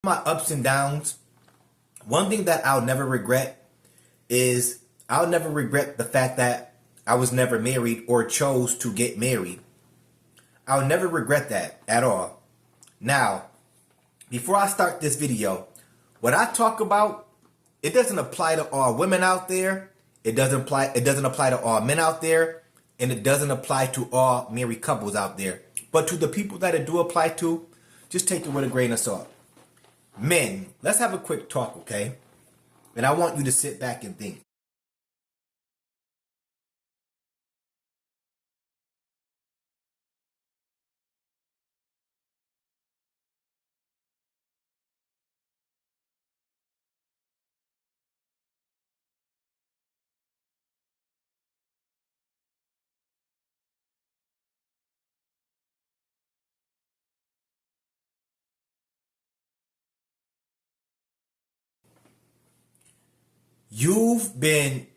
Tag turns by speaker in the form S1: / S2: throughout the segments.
S1: My ups and downs, one thing that I'll never regret is I'll never regret the fact that I was never married or chose to get married. I'll never regret that at all. Now, before I start this video, what I talk about, it doesn't apply to all women out there. It doesn't apply to all men out there, and it doesn't apply to all married couples out there. But to the people that it do apply to, just take it with a grain of salt. Men, let's have a quick talk, okay? And I want you to sit back and think. You've been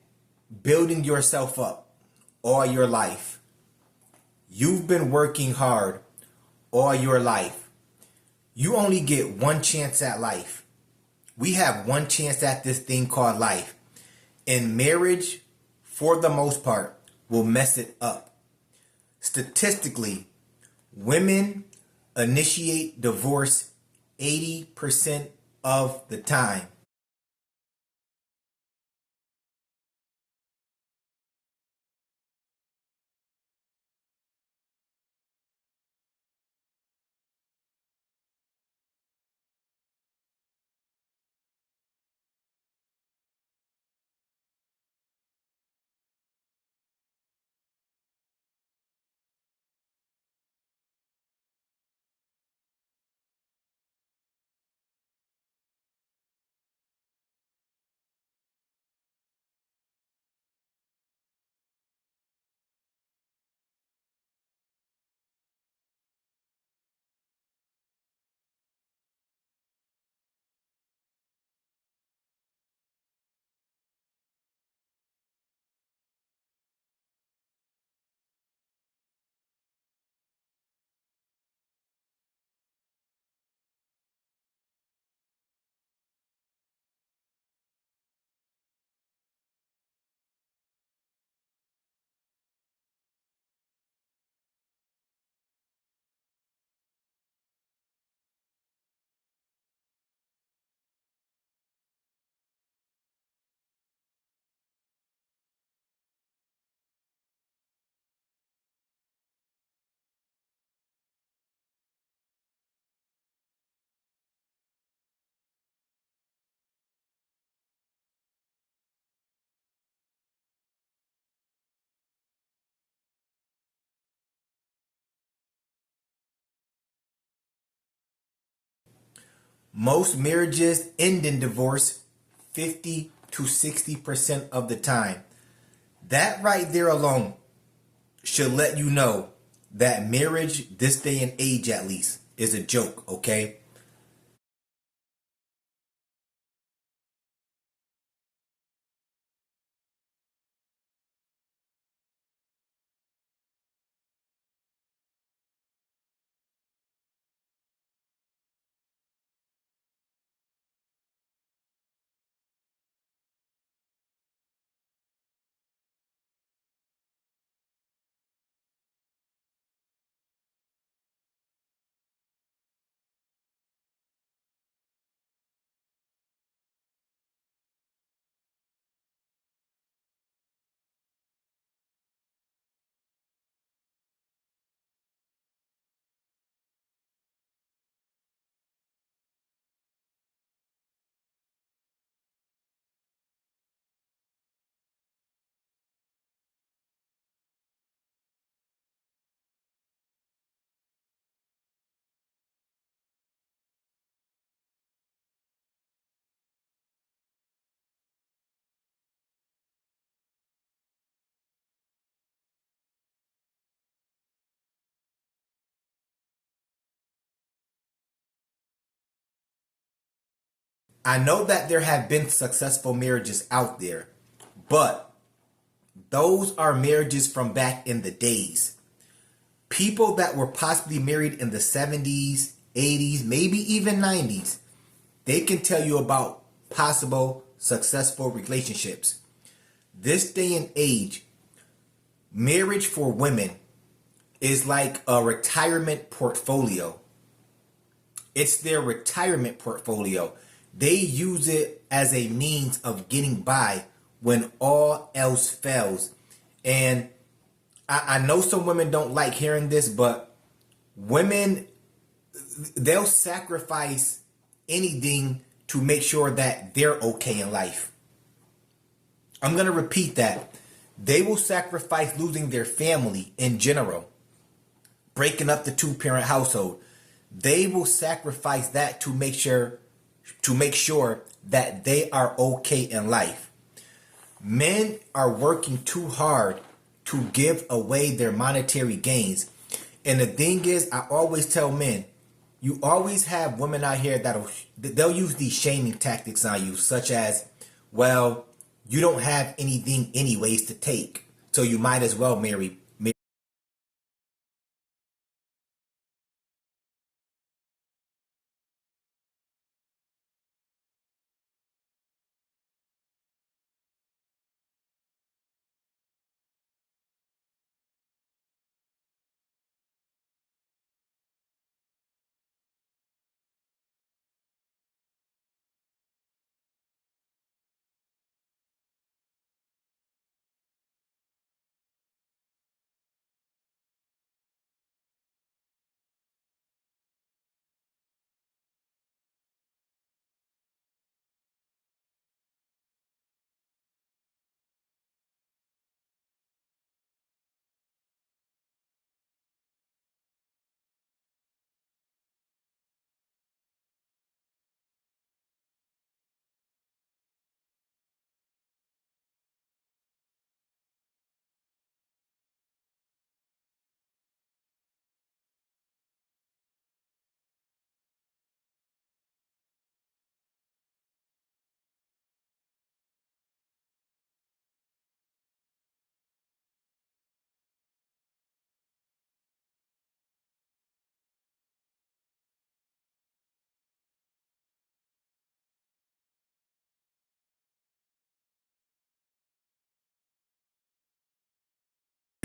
S1: building yourself up all your life. You've been working hard all your life. You only get one chance at life. We have one chance at this thing called life. And marriage, for the most part, will mess it up. Statistically, women initiate divorce 80% of the time. Most marriages end in divorce 50 to 60% of the time. That right there alone should let you know that marriage, this day and age at least, is a joke, okay? I know that there have been successful marriages out there, but those are marriages from back in the days. People that were possibly married in the 70s, 80s, maybe even 90s, They can tell you about possible successful relationships. This day and age, marriage for women is like a retirement portfolio. It's their retirement portfolio. They use it as a means of getting by when all else fails. And I know some women don't like hearing this, but women, they'll sacrifice anything to make sure that they're okay in life. I'm going to repeat that. They will sacrifice losing their family in general, breaking up the two-parent household. They will sacrifice that to make sure that they are okay in life. Men are working too hard to give away their monetary gains. And the thing is, I always tell men, you always have women out here they'll use these shaming tactics on you, such as, well, you don't have anything anyways to take, so you might as well marry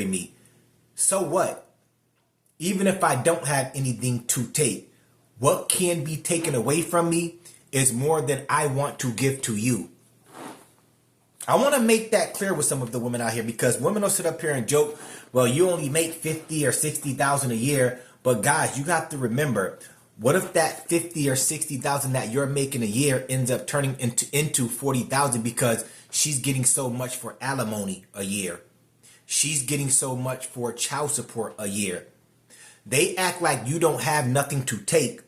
S1: me. So what? Even if I don't have anything to take, what can be taken away from me is more than I want to give to you. I want to make that clear with some of the women out here, because women will sit up here and joke, well, you only make 50 or 60,000 a year. But guys, you have to remember, what if that 50 or 60,000 that you're making a year ends up turning into 40,000 because she's getting so much for alimony a year. She's getting so much for child support a year. They act like you don't have nothing to take.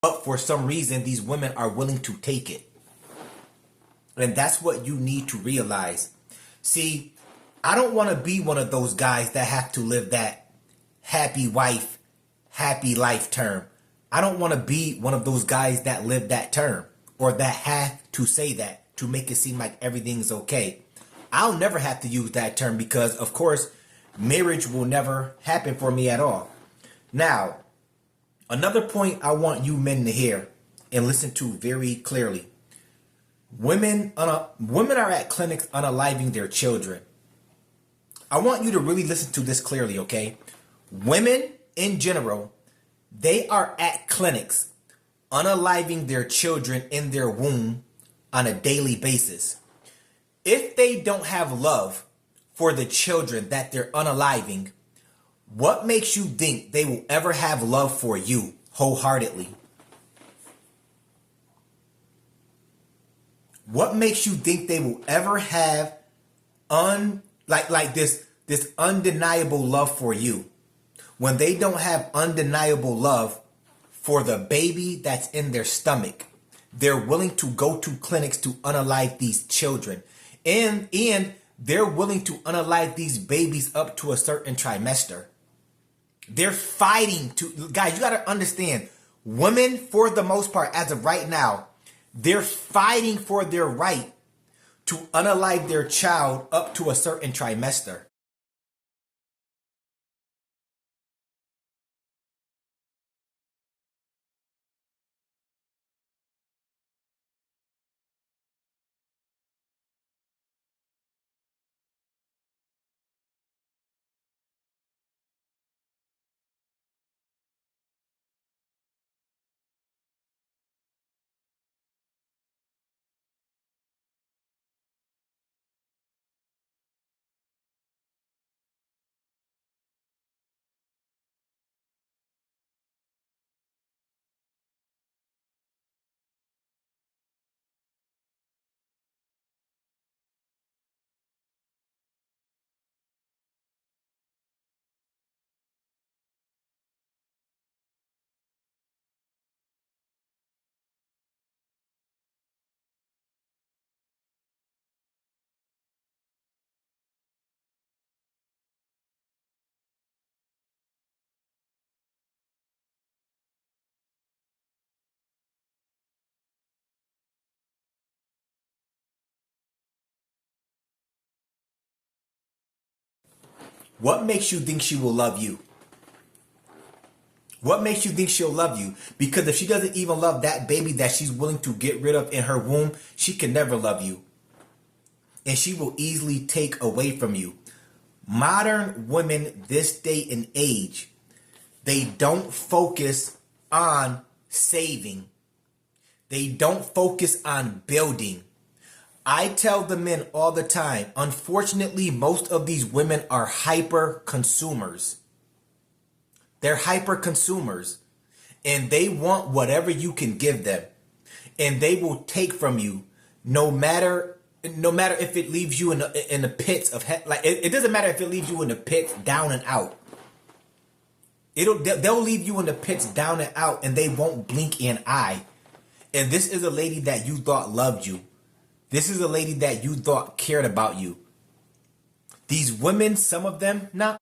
S1: but for some reason, these women are willing to take it. And that's what you need to realize. See, I don't want to be one of those guys that have to live that happy wife, happy life term. I don't want to be one of those guys that live that term or that have to say that to make it seem like everything's okay. I'll never have to use that term because, of course, marriage will never happen for me at all. Now, another point I want you men to hear and listen to very clearly. Women are at clinics unaliving their children. I want you to really listen to this clearly, okay? Women in general, they are at clinics unaliving their children in their womb on a daily basis. If they don't have love for the children that they're unaliving, what makes you think they will ever have love for you wholeheartedly? What makes you think they will ever have this undeniable love for you when they don't have undeniable love for the baby that's in their stomach? They're willing to go to clinics to unalive these children. And they're willing to unalive these babies up to a certain trimester. They're fighting to, guys, you got to understand, women, for the most part, as of right now, they're fighting for their right to unalive their child up to a certain trimester. What makes you think she will love you? What makes you think she'll love you? Because if she doesn't even love that baby that she's willing to get rid of in her womb, she can never love you. And she will easily take away from you. Modern women this day and age, they don't focus on saving. They don't focus on building. I tell the men all the time, unfortunately, most of these women are hyper consumers. They're hyper consumers and they want whatever you can give them, and they will take from you no matter if it leaves you in the pits of it doesn't matter if it leaves you in the pits down and out. They'll leave you in the pits down and out, and they won't blink an eye. And this is a lady that you thought loved you. This is a lady that you thought cared about you. These women, some of them, not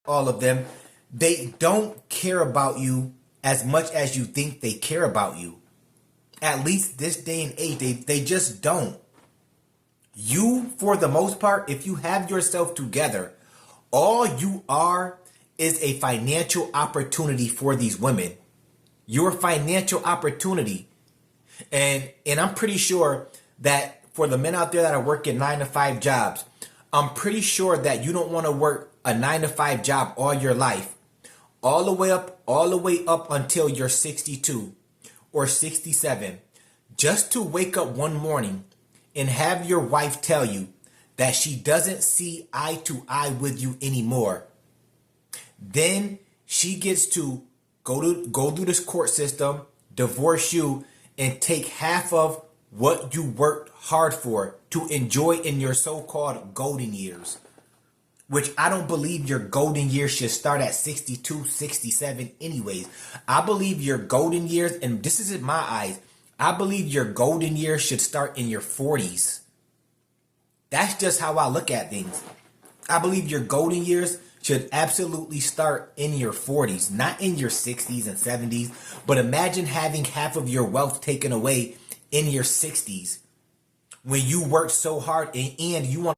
S1: all of them, they don't care about you as much as you think they care about you. At least this day and age, they just don't. You, for the most part, if you have yourself together, all you are is a financial opportunity for these women. Your financial opportunity. And I'm pretty sure that for the men out there that are working 9 to 5 jobs, I'm pretty sure that you don't want to work a 9 to 5 job all your life, all the way up until you're 62 or 67, just to wake up one morning and have your wife tell you that she doesn't see eye to eye with you anymore. Then she gets to go through this court system, divorce you, and take half of what you worked hard for to enjoy in your so-called golden years. Which I don't believe your golden years should start at 62, 67 anyways. I believe your golden years, and this is in my eyes, I believe your golden years should start in your 40s. That's just how I look at things. I believe your golden years should absolutely start in your 40s, not in your 60s and 70s. But imagine having half of your wealth taken away in your 60s when you worked so hard and you want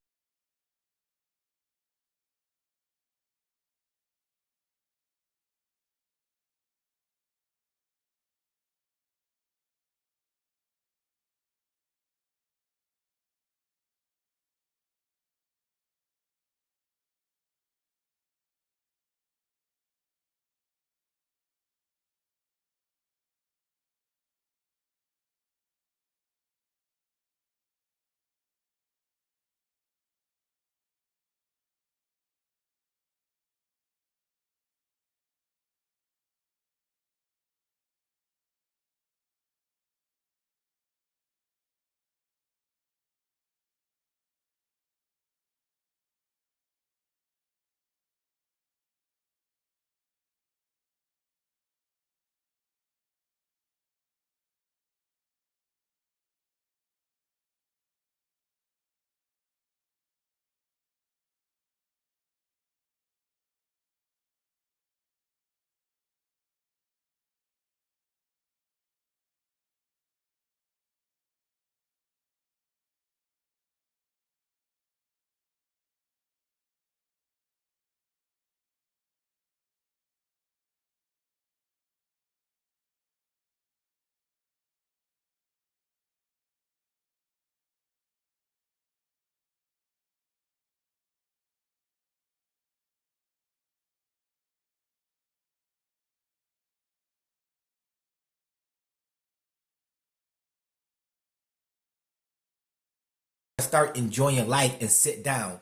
S1: to start enjoying life and sit down.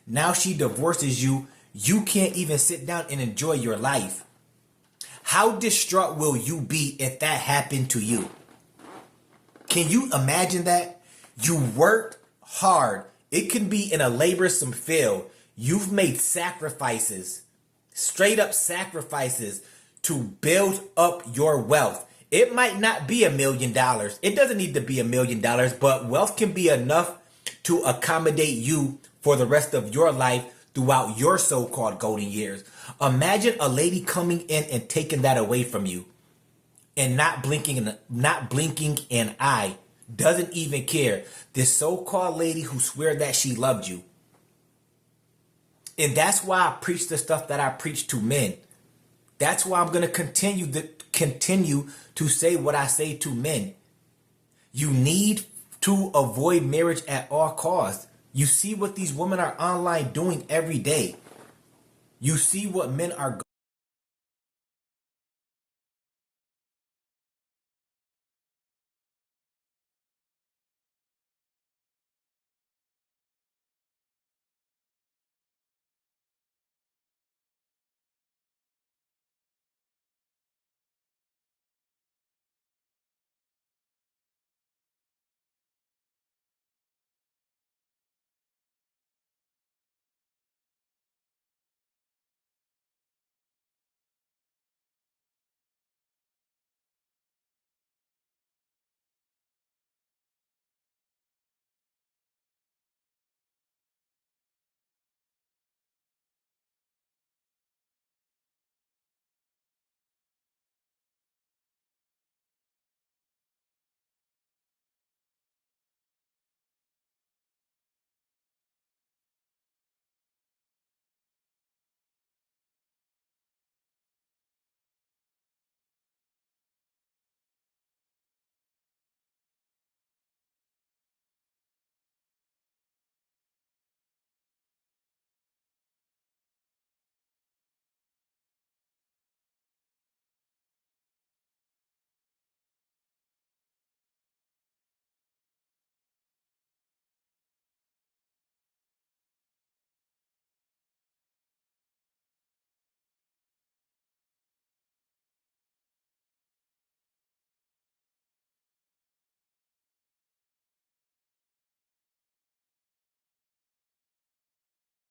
S1: Now she divorces you. You can't even sit down and enjoy your life. How distraught will you be if that happened to you? Can you imagine that? You worked hard. It can be in a laborsome field. You've made sacrifices, straight up sacrifices to build up your wealth. It might not be $1 million. It doesn't need to be $1 million, but wealth can be enough to accommodate you for the rest of your life throughout your so-called golden years. Imagine a lady coming in and taking that away from you and not blinking an eye, doesn't even care. This so-called lady who swear that she loved you. And that's why I preach the stuff that I preach to men. That's why I'm going to continue to say what I say to men. You need to avoid marriage at all costs. You see what these women are online doing every day. You see what men are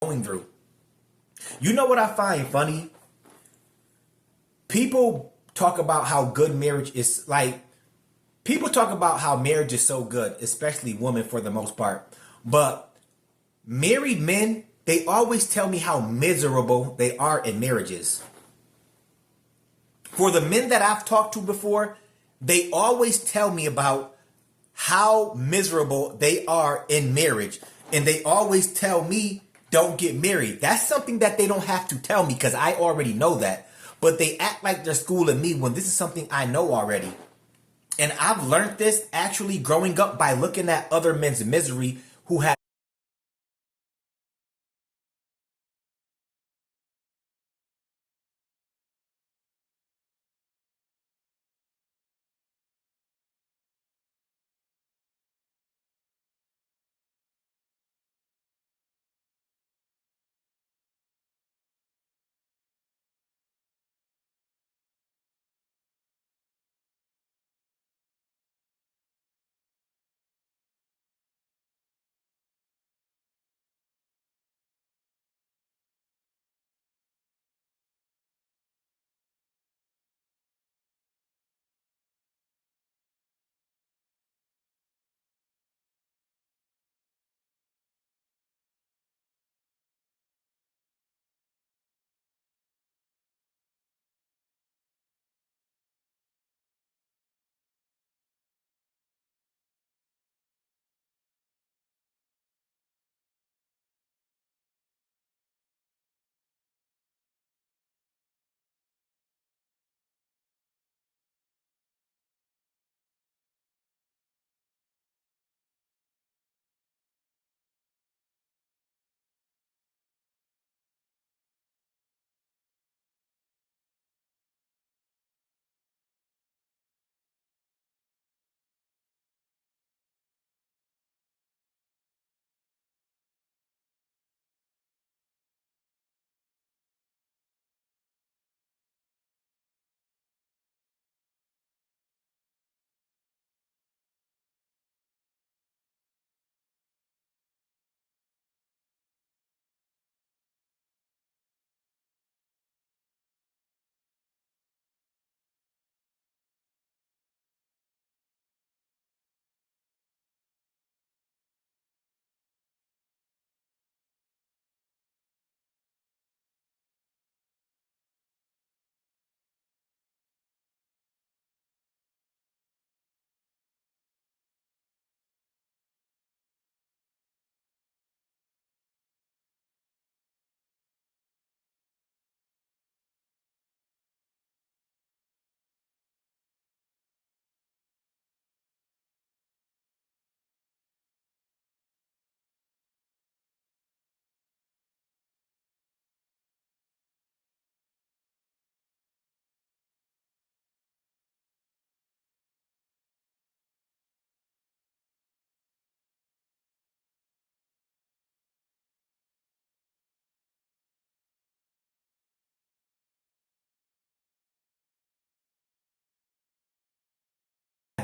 S1: going through. You know what I find funny? People talk about how good marriage is. Like, people talk about how marriage is so good, especially women for the most part. But married men, they always tell me how miserable they are in marriages. For the men that I've talked to before, they always tell me about how miserable they are in marriage. And they always tell me, don't get married. That's something that they don't have to tell me because I already know that. But they act like they're schooling me when this is something I know already. And I've learned this actually growing up by looking at other men's misery who have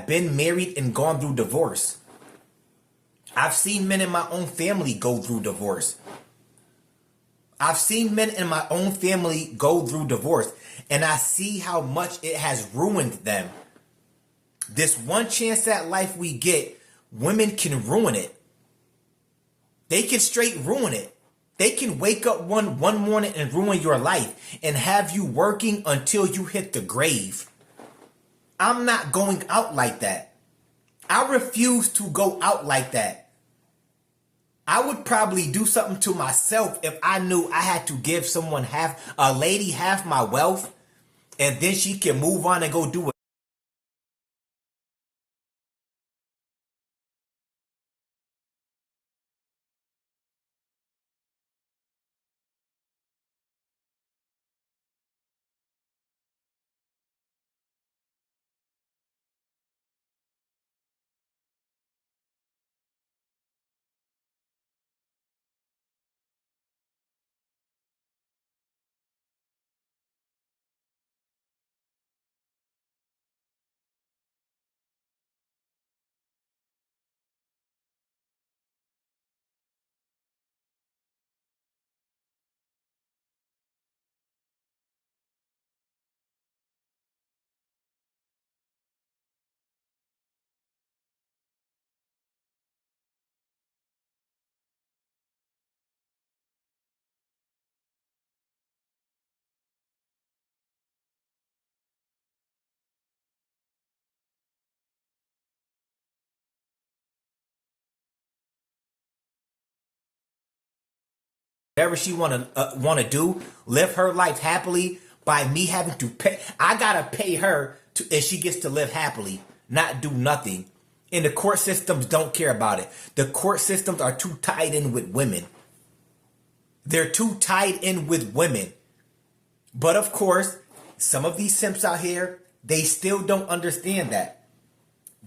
S1: been married and gone through divorce. I've seen men in my own family go through divorce. I've seen men in my own family go through divorce, and I see how much it has ruined them. This one chance at life we get, women can ruin it. They can straight ruin it. They can wake up one morning and ruin your life and have you working until you hit the grave. I'm not going out like that. I refuse to go out like that. I would probably do something to myself if I knew I had to give someone a lady half my wealth, and then she can move on and go do it. whatever she want to do, live her life happily by me having to pay. I gotta pay her to, and she gets to live happily, not do nothing. And the court systems don't care about it. The court systems are too tied in with women. They're too tied in with women. But of course, some of these simps out here, they still don't understand that.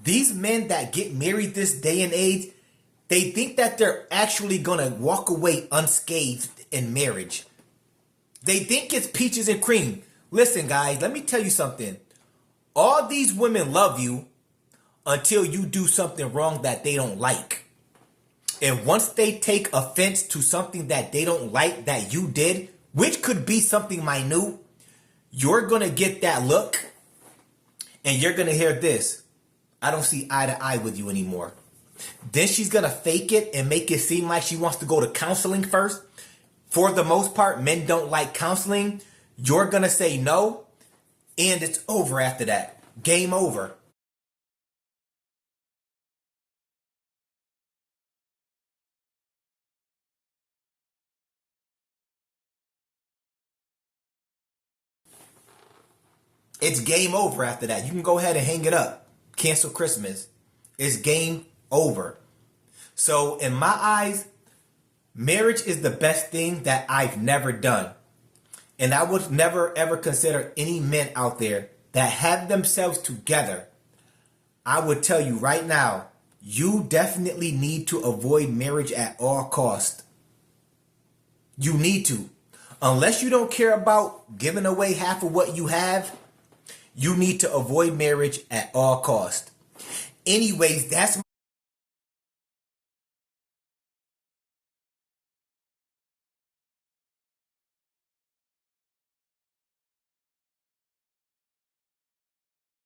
S1: These men that get married this day and age, they think that they're actually gonna walk away unscathed in marriage. They think it's peaches and cream. Listen, guys, let me tell you something. All these women love you until you do something wrong that they don't like. And once they take offense to something that they don't like that you did, which could be something minute, you're gonna get that look and you're gonna hear this: I don't see eye to eye with you anymore. Then she's gonna fake it and make it seem like she wants to go to counseling first. For the most part, men don't like counseling. You're gonna say no, and it's over after that. Game over. It's game over after that. You can go ahead and hang it up. Cancel Christmas. It's game over. So in my eyes, marriage is the best thing that I've never done. And I would never ever consider any men out there that have themselves together. I would tell you right now, you definitely need to avoid marriage at all costs. You need to. Unless you don't care about giving away half of what you have, you need to avoid marriage at all costs. Anyways, that's